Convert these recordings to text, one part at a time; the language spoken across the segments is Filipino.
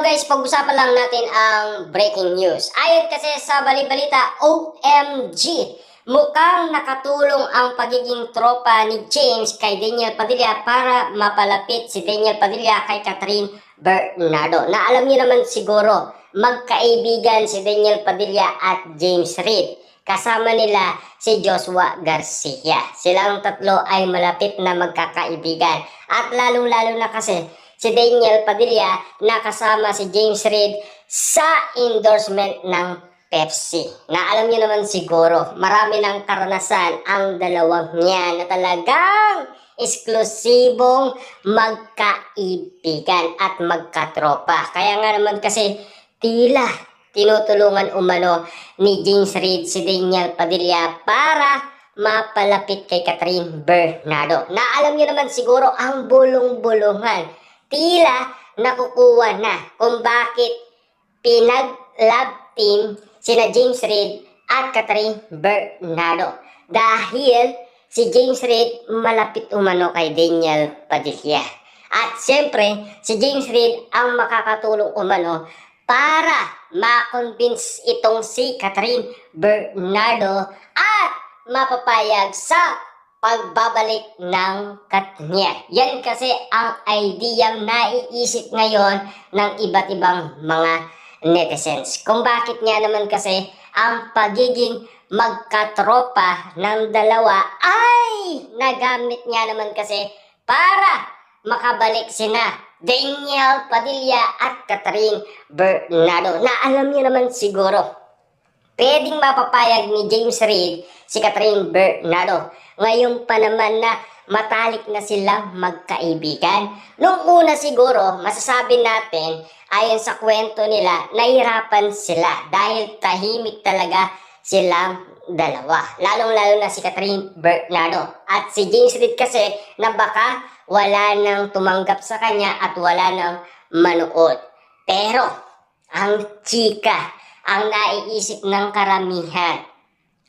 guys, pag-usapan lang natin ang breaking news. Ayon kasi sa bali-balita, OMG, mukhang nakatulong ang pagiging tropa ni James kay Daniel Padilla para mapalapit si Daniel Padilla kay Catherine Bernardo. Na alam niyo naman siguro, magkaibigan si Daniel Padilla at James Reid. Kasama nila si Joshua Garcia. Silang tatlo ay malapit na magkakaibigan. At lalong-lalo na kasi si Daniel Padilla na kasama si James Reid sa endorsement ng Pepsi. Na alam niyo naman siguro, marami ng karanasan ang dalawang yan na talagang eksklusibong magkaibigan at magkatropa. Kaya nga naman kasi tila tinutulungan umano ni James Reid si Daniel Padilla para mapalapit kay Catherine Bernardo. Na alam niyo naman siguro ang bulong-bulungan. Tila nakukuha na kung bakit pinag-love team sina James Reid at Catherine Bernardo. Dahil si James Reid malapit umano kay Daniel Padilla. At siyempre, si James Reid ang makakatulong umano para ma-convince itong si Catherine Bernardo at mapapayag sa pagbabalik ng Katniel. Yan kasi ang ideyang naiisip ngayon ng iba't ibang mga netizens. Kung bakit nga naman kasi ang pagiging magkatropa ng dalawa ay nagamit nga naman kasi para makabalik sina Daniel Padilla at Catherine Bernardo. Na alam niyo naman siguro, pwedeng mapapayag ni James Reid si Catherine Bernardo. Ngayon pa naman na matalik na silang magkaibigan. Nung una siguro, masasabi natin, ayon sa kwento nila, nahirapan sila dahil tahimik talaga silang dalawa. Lalong-lalo na si Catherine Bernardo. At si James Reid kasi na baka wala nang tumanggap sa kanya at wala nang manood. Pero, ang chika, ang naiisip ng karamihan,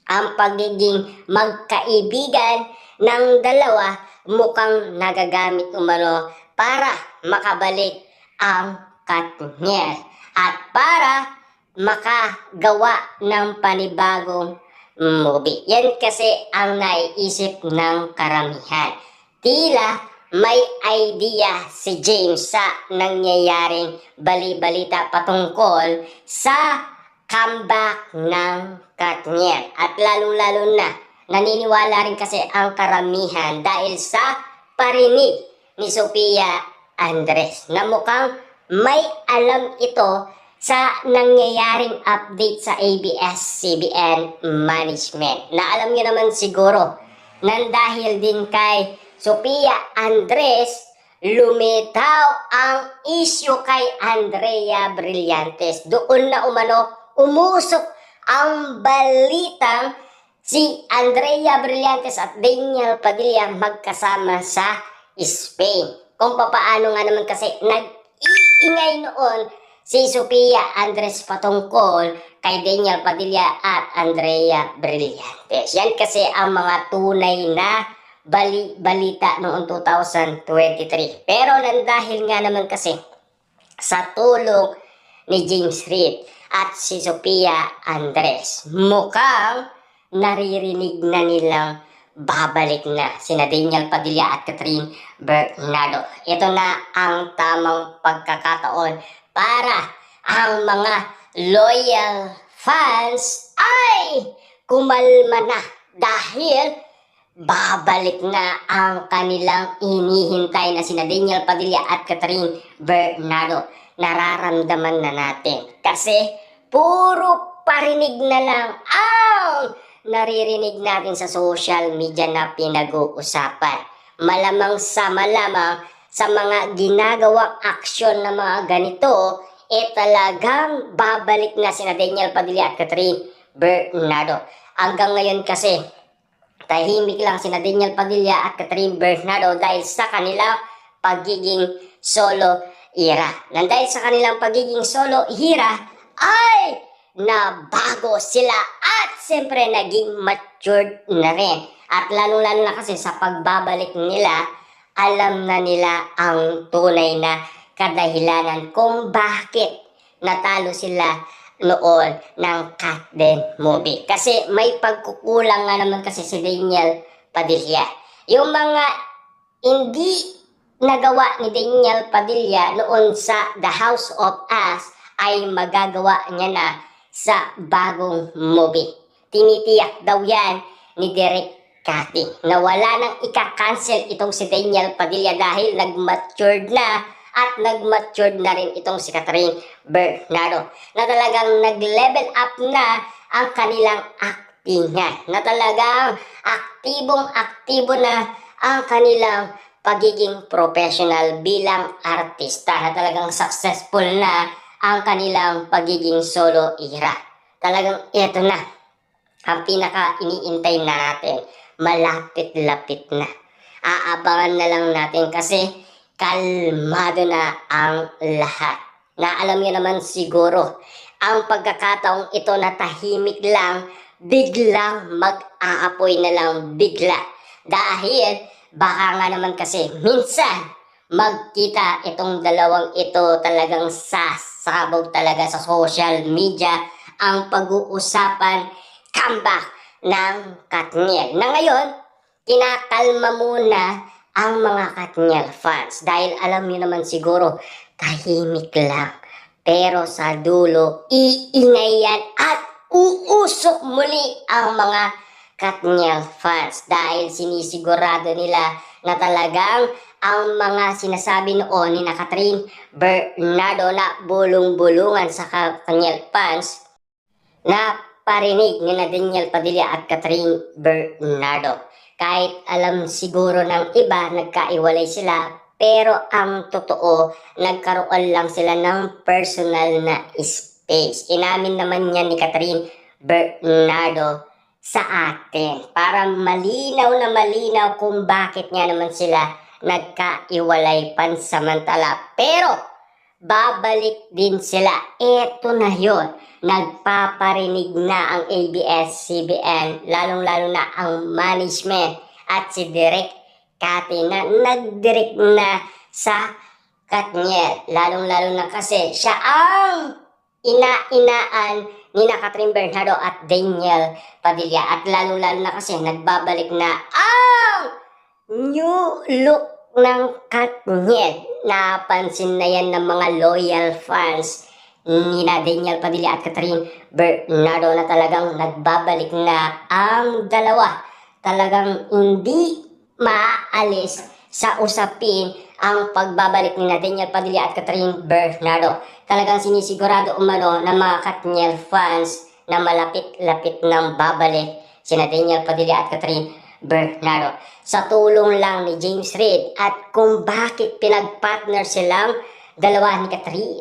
ang pagiging magkaibigan ng dalawa mukhang nagagamit umano para makabalik ang Katniel at para makagawa ng panibagong movie. Yan kasi ang naiisip ng karamihan. Tila may idea si James sa nangyayaring bali-balita patungkol sa comeback ng Katniel. At lalong-lalo na, naniniwala rin kasi ang karamihan dahil sa parinig ni Sofia Andres na mukhang may alam ito sa nangyayaring update sa ABS-CBN management. Na alam niyo naman siguro, nang dahil din kay Sofia Andres, lumitaw ang issue kay Andrea Brillantes. Doon na umano umusok ang balitang si Andrea Brillantes at Daniel Padilla magkasama sa Spain. Kung papaano nga naman kasi nag-iingay noon si Sofia Andres patungkol kay Daniel Padilla at Andrea Brillantes. Yan kasi ang mga tunay na balita noong 2023. Pero dahil nga naman kasi sa tulong ni James Reid at si Sofia Andres, mukhang naririnig na nilang babalik na sina Daniel Padilla at Catherine Bernardo. Ito na ang tamang pagkakataon para ang mga loyal fans ay kumalma na dahil babalik na ang kanilang inihintay na sina Daniel Padilla at Catherine Bernardo. Nararamdaman na natin kasi puro parinig na lang ang naririnig natin sa social media na pinag-uusapan. Malamang sa mga ginagawang aksyon na mga ganito, talagang babalik na sina Daniel Padilla at Catherine Bernardo. Hanggang ngayon kasi, tahimik lang sina Daniel Padilla at Catherine Bernardo dahil sa kanilang pagiging solo era. Nang dahil sa kanilang pagiging solo era ay nabago sila at siyempre naging matured na rin. At lalong-lalo na kasi sa pagbabalik nila, alam na nila ang tunay na kadahilanan kung bakit natalo sila noon ng Cat Den movie. Kasi may pagkukulang nga naman kasi si Daniel Padilla. Yung mga hindi nagawa ni Daniel Padilla noon sa The House of Us ay magagawa niya na sa bagong movie. Tinitiyak daw yan ni Direk Cathy na wala nang ika-cancel itong si Daniel Padilla dahil nag-matured na at nag-matured na rin itong si Catherine Bernardo na talagang nag-level up na ang kanilang actingan, na talagang aktibong-aktibo na ang kanilang pagiging professional bilang artista, na talagang successful na ang kanilang pagiging solo era. Talagang ito na ang pinaka iniintay na natin. Malapit-lapit na. Aabangan na lang natin kasi kalmado na ang lahat. Na alam niyo naman siguro, ang pagkakataong ito na tahimik lang, biglang mag-aapoy na lang bigla. Dahil baka nga naman kasi minsan magkita itong dalawang ito talagang sasabog talaga sa social media ang pag-uusapan comeback ng Katniel. Na ngayon, kinakalma muna ang mga Katniel fans dahil alam niyo naman siguro tahimik lang. Pero sa dulo, iingay yan at uusok muli ang mga Katniel fans dahil sinisigurado nila na talagang ang mga sinasabi noon ni Catherine Bernardo na bulong-bulungan sa Katniel fans na parinig ni Daniel Padilla at Catherine Bernardo. Kahit alam siguro ng iba nagkaiwalay sila, pero ang totoo nagkaroon lang sila ng personal na space. Inamin naman niya ni Catherine Bernardo sa atin para malinaw na malinaw kung bakit nga naman sila nagkaiwalay pansamantala. Pero babalik din sila. Eto na yon. Nagpaparinig na ang ABS-CBN, lalong-lalo na ang management at si Direk Cathy na nag-direct na sa Katniel. Lalong-lalo na kasi siya ang ina-inaan ni Catherine Bernardo at Daniel Padilla. At lalong-lalo na kasi nagbabalik na ang new look ng Katniel. Napansin na yan ng mga loyal fans ni Daniel Padilla at Catherine Bernardo na talagang nagbabalik na ang dalawa. Talagang hindi maalis sa usapin ang pagbabalik ni Daniel Padilla at Catherine Bernardo. Talagang sinisigurado umano ng mga Katniel fans na malapit-lapit nang babalik sina Daniel Padilla at Catherine Bernardo. Sa tulong lang ni James Reid at kung bakit pinag-partner silang dalawa ni Catherine